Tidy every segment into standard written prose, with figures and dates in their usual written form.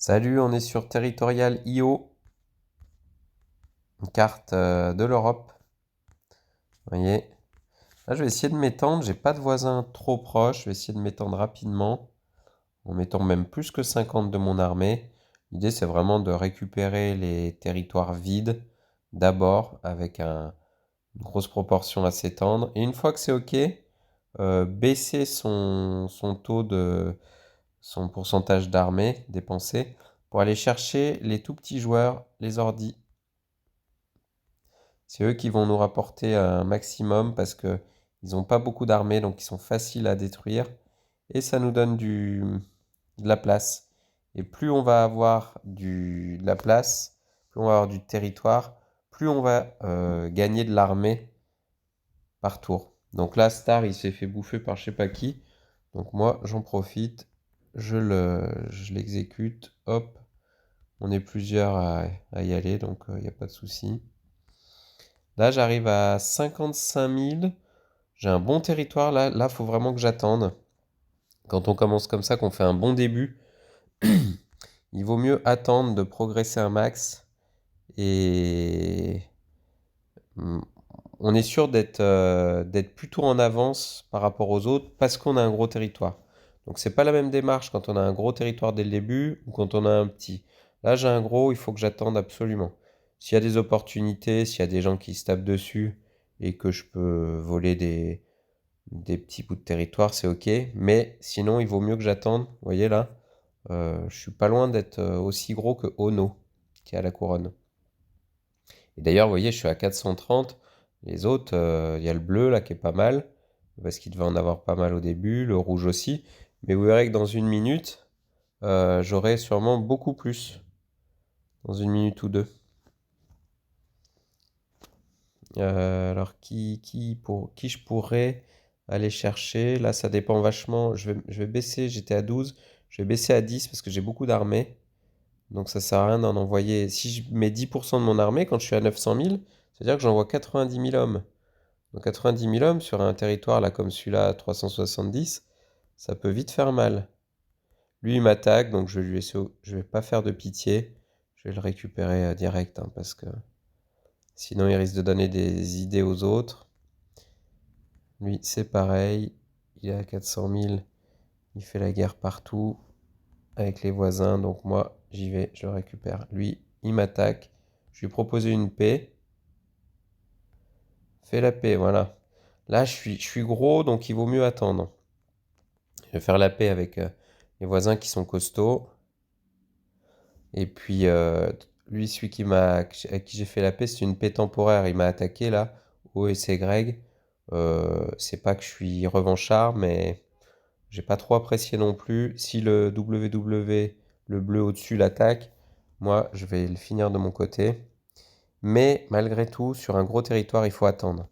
Salut, on est sur Territorial.io, une carte de l'Europe. Vous voyez. Là, je vais essayer de m'étendre. J'ai pas de voisins trop proches. Je vais essayer de m'étendre rapidement, en mettant même plus que 50 de mon armée. L'idée, c'est vraiment de récupérer les territoires vides d'abord, avec une grosse proportion à s'étendre. Et une fois que c'est OK, baisser son taux son pourcentage d'armée dépensé pour aller chercher les tout petits joueurs, les ordis. C'est eux qui vont nous rapporter un maximum parce que ils n'ont pas beaucoup d'armées, donc ils sont faciles à détruire. Et ça nous donne de la place. Et plus on va avoir de la place, plus on va avoir du territoire, plus on va gagner de l'armée par tour. Donc là, Star, il s'est fait bouffer par je sais pas qui. Donc moi, j'en profite, je l'exécute. Hop, on est plusieurs à y aller, donc il n'y a pas de souci. Là, j'arrive à 55 000. J'ai un bon territoire. Là, faut vraiment que j'attende. Quand on commence comme ça, qu'on fait un bon début, il vaut mieux attendre de progresser un max. Et on est sûr d'être plutôt en avance par rapport aux autres parce qu'on a un gros territoire. Donc, c'est pas la même démarche quand on a un gros territoire dès le début ou quand on a un petit. Là, j'ai un gros, il faut que j'attende absolument. S'il y a des opportunités, s'il y a des gens qui se tapent dessus et que je peux voler des petits bouts de territoire, c'est ok. Mais sinon, il vaut mieux que j'attende. Vous voyez là, je suis pas loin d'être aussi gros que Ono, qui est à la couronne. Et d'ailleurs, vous voyez, je suis à 430. Les autres, il y a le bleu là qui est pas mal, parce qu'il devait en avoir pas mal au début, le rouge aussi. Mais vous verrez que dans une minute, j'aurai sûrement beaucoup plus. Dans une minute ou deux. Alors, qui je pourrais aller chercher? Là, ça dépend vachement. Je vais baisser, j'étais à 12. Je vais baisser à 10 parce que j'ai beaucoup d'armées. Donc, ça sert à rien d'en envoyer. Si je mets 10% de mon armée, quand je suis à 900 000, c'est-à-dire que j'envoie 90 000 hommes. Donc, 90 000 hommes sur un territoire là comme celui-là à 370, ça peut vite faire mal. Lui, il m'attaque, donc je vais pas faire de pitié. Je vais le récupérer direct, hein, parce que sinon il risque de donner des idées aux autres. Lui, c'est pareil. Il est à 400 000. Il fait la guerre partout avec les voisins. Donc moi, j'y vais, je le récupère. Lui, il m'attaque. Je lui ai proposé une paix. Fais la paix, voilà. Là, je suis gros, donc il vaut mieux attendre. Je vais faire la paix avec les voisins qui sont costauds. Et puis, lui, celui à qui j'ai fait la paix, c'est une paix temporaire. Il m'a attaqué là, O et c'est Greg. C'est pas que je suis revanchard, mais j'ai pas trop apprécié non plus. Si le WW, le bleu au-dessus, l'attaque, moi, je vais le finir de mon côté. Mais malgré tout, sur un gros territoire, il faut attendre.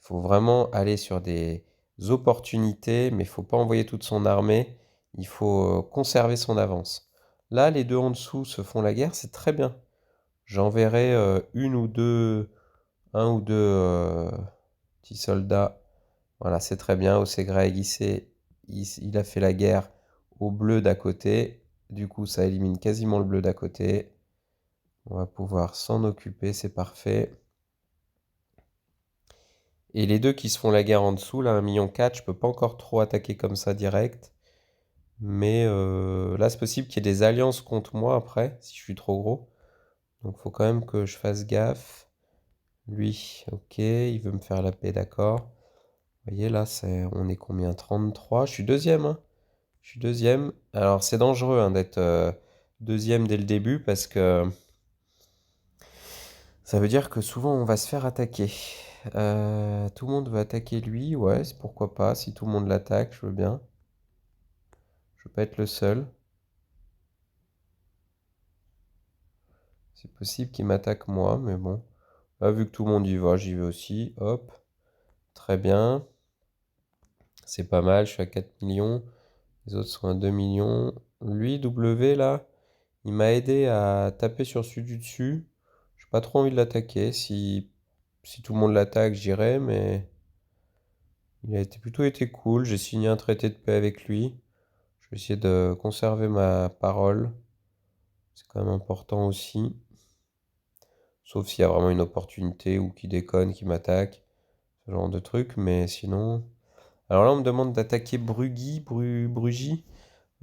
Il faut vraiment aller sur des opportunités, mais il ne faut pas envoyer toute son armée. Il faut conserver son avance. Là, les deux en dessous se font la guerre, c'est très bien. J'enverrai un ou deux petits soldats. Voilà, c'est très bien. Greg, il a fait la guerre au bleu d'à côté. Du coup, ça élimine quasiment le bleu d'à côté. On va pouvoir s'en occuper, c'est parfait. Et les deux qui se font la guerre en dessous, là, 1,4 million, je peux pas encore trop attaquer comme ça direct. Mais là, c'est possible qu'il y ait des alliances contre moi après, si je suis trop gros. Donc, faut quand même que je fasse gaffe. Lui, ok, il veut me faire la paix, d'accord. Vous voyez, là, on est combien? 33. Je suis deuxième, hein. Je suis deuxième. Alors, c'est dangereux hein, d'être deuxième dès le début parce que ça veut dire que souvent on va se faire attaquer. Tout le monde veut attaquer lui, ouais, pourquoi pas. Si tout le monde l'attaque, je veux bien. Je veux pas être le seul. C'est possible qu'il m'attaque moi, mais bon. Là, vu que tout le monde y va, j'y vais aussi. Hop. Très bien. C'est pas mal, je suis à 4 millions. Les autres sont à 2 millions. Lui, W, là, il m'a aidé à taper sur celui du dessus. J'ai pas trop envie de l'attaquer. Si tout le monde l'attaque, j'irai, mais il a plutôt été cool. J'ai signé un traité de paix avec lui. Je vais essayer de conserver ma parole. C'est quand même important aussi. Sauf s'il y a vraiment une opportunité ou qui déconne, qui m'attaque, ce genre de truc. Mais sinon... Alors là, on me demande d'attaquer Brugy.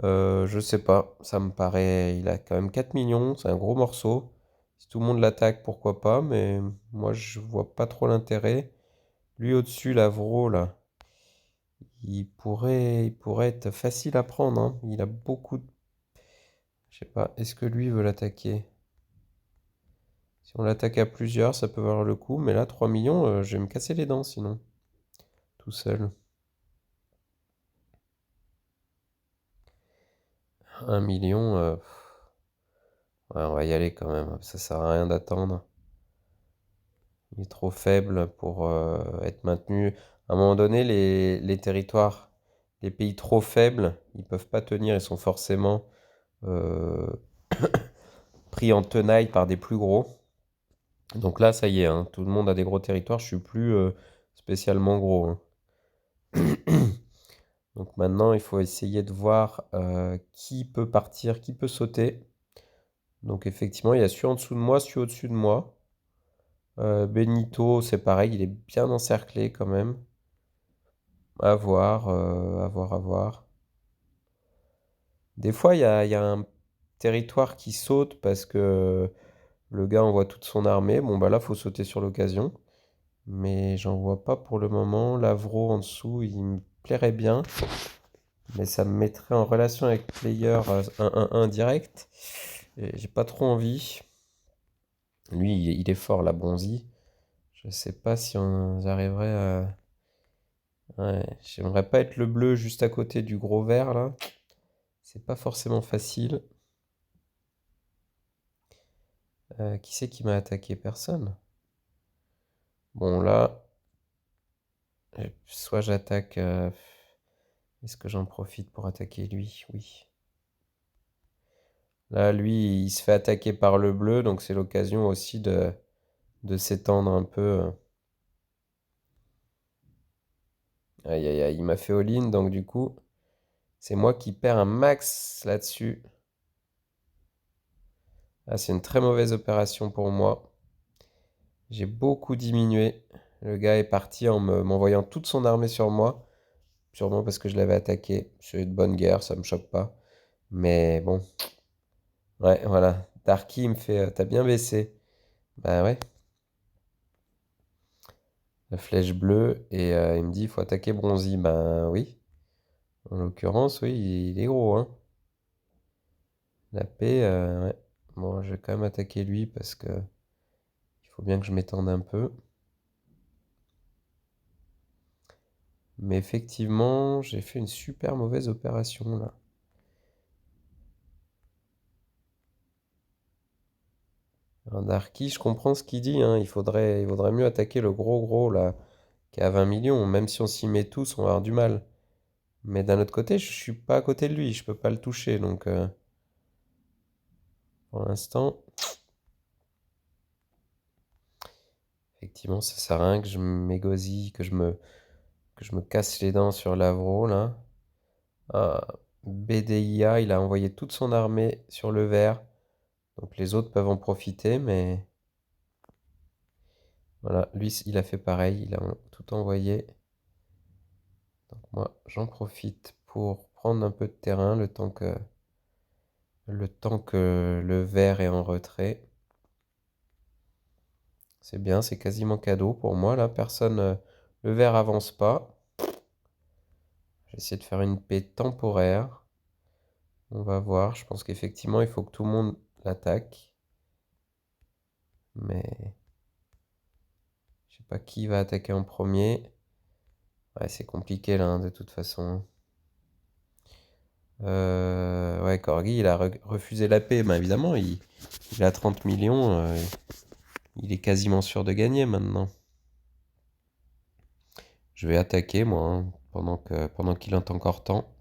Je sais pas, ça me paraît... Il a quand même 4 millions, c'est un gros morceau. Si tout le monde l'attaque, pourquoi pas, mais moi, je vois pas trop l'intérêt. Lui au-dessus, Lavro, là, il pourrait être facile à prendre, hein. Il a beaucoup de... Je sais pas, est-ce que lui veut l'attaquer? Si on l'attaque à plusieurs, ça peut valoir le coup, mais là, 3 millions, je vais me casser les dents sinon, tout seul. 1 million, ouais, on va y aller quand même, ça sert à rien d'attendre. Il est trop faible pour être maintenu. À un moment donné, les territoires, les pays trop faibles, ils peuvent pas tenir, ils sont forcément euh, pris en tenaille par des plus gros. Donc là, ça y est, hein, tout le monde a des gros territoires, je suis plus spécialement gros, hein. Donc maintenant, il faut essayer de voir qui peut partir, qui peut sauter. Donc effectivement, il y a celui en dessous de moi, celui au-dessus de moi. Benito, c'est pareil, il est bien encerclé quand même. À voir, à voir, à voir. Des fois, il y a un territoire qui saute parce que le gars envoie toute son armée. Bon, bah là, faut sauter sur l'occasion. Mais j'en vois pas pour le moment. Lavro en dessous, il me plairait bien. Mais ça me mettrait en relation avec player 1-1-1 direct. Et j'ai pas trop envie. Lui, il est fort, la Bonzi. Je sais pas si on arriverait à... Ouais, j'aimerais pas être le bleu juste à côté du gros vert, là. C'est pas forcément facile. Qui c'est qui m'a attaqué? Personne. Bon, là, soit j'attaque... Est-ce que j'en profite pour attaquer lui? Oui. Là, lui, il se fait attaquer par le bleu, donc c'est l'occasion aussi de s'étendre un peu. Aïe, aïe, aïe, il m'a fait all-in, donc du coup, c'est moi qui perds un max là-dessus. Ah, c'est une très mauvaise opération pour moi. J'ai beaucoup diminué. Le gars est parti en m'envoyant toute son armée sur moi. Sûrement parce que je l'avais attaqué. C'est de bonne guerre, ça me choque pas. Mais bon, ouais, voilà. Darky me fait t'as bien baissé. Bah ouais, la flèche bleue. Et il me dit il faut attaquer Bronzy. Ben oui. En l'occurrence, oui, il est gros, hein. La paix, ouais. Bon, je vais quand même attaquer lui parce que il faut bien que je m'étende un peu. Mais effectivement, j'ai fait une super mauvaise opération là. Un Darky, je comprends ce qu'il dit, hein. Il vaudrait mieux attaquer le gros gros là, qui est à 20 millions. Même si on s'y met tous, on va avoir du mal. Mais d'un autre côté, je suis pas à côté de lui, je peux pas le toucher. Donc pour l'instant, effectivement, ça sert à rien que je m'égosille, que je me casse les dents sur l'Avro là. Ah, BDIA, il a envoyé toute son armée sur le vert. Donc les autres peuvent en profiter, mais voilà, lui, il a fait pareil, il a tout envoyé. Donc moi, j'en profite pour prendre un peu de terrain le temps que le vert est en retrait. C'est bien, c'est quasiment cadeau pour moi là. Personne, le vert avance pas. J'essaie de faire une paix temporaire. On va voir. Je pense qu'effectivement, il faut que tout le monde l'attaque. Mais je sais pas qui va attaquer en premier. Ouais, c'est compliqué là, hein, de toute façon. Ouais, Corgi, il a refusé la paix. Ben évidemment, il a 30 millions. Il est quasiment sûr de gagner maintenant. Je vais attaquer moi, hein, pendant qu'il est encore temps.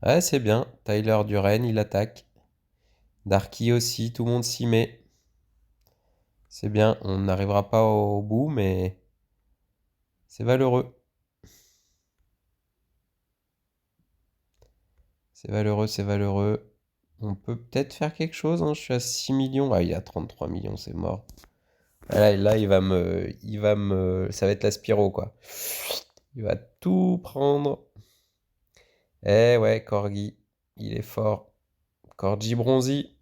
Ouais, c'est bien. Tyler Duren, il attaque. Darky aussi, tout le monde s'y met. C'est bien. On n'arrivera pas au bout, mais c'est valeureux. C'est valeureux, c'est valeureux. On peut peut-être faire quelque chose, hein. Je suis à 6 millions. Ah, il est à 33 millions, c'est mort. Là, ça va être la Spiro, quoi. Il va tout prendre. Eh ouais, Corgi, il est fort. Corgi Bronzy,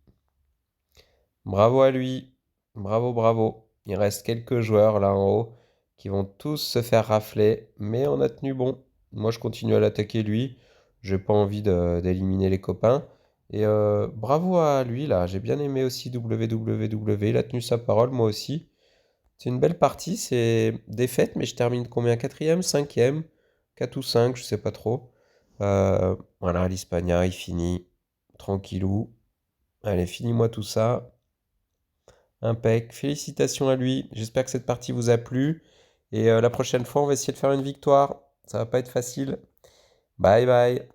bravo à lui. Bravo, bravo. Il reste quelques joueurs là en haut qui vont tous se faire rafler, mais on a tenu bon. Moi, je continue à l'attaquer lui. J'ai pas envie d'éliminer les copains. Et bravo à lui là. J'ai bien aimé aussi WWW. Il a tenu sa parole, moi aussi. C'est une belle partie, c'est défaite, mais je termine combien? Quatrième, cinquième, 4 ou 5, je sais pas trop. Voilà, l'Hispania, il finit tranquillou. Allez, finis-moi tout ça. Impec. Félicitations à lui. J'espère que cette partie vous a plu. Et la prochaine fois, on va essayer de faire une victoire. Ça va pas être facile. Bye bye.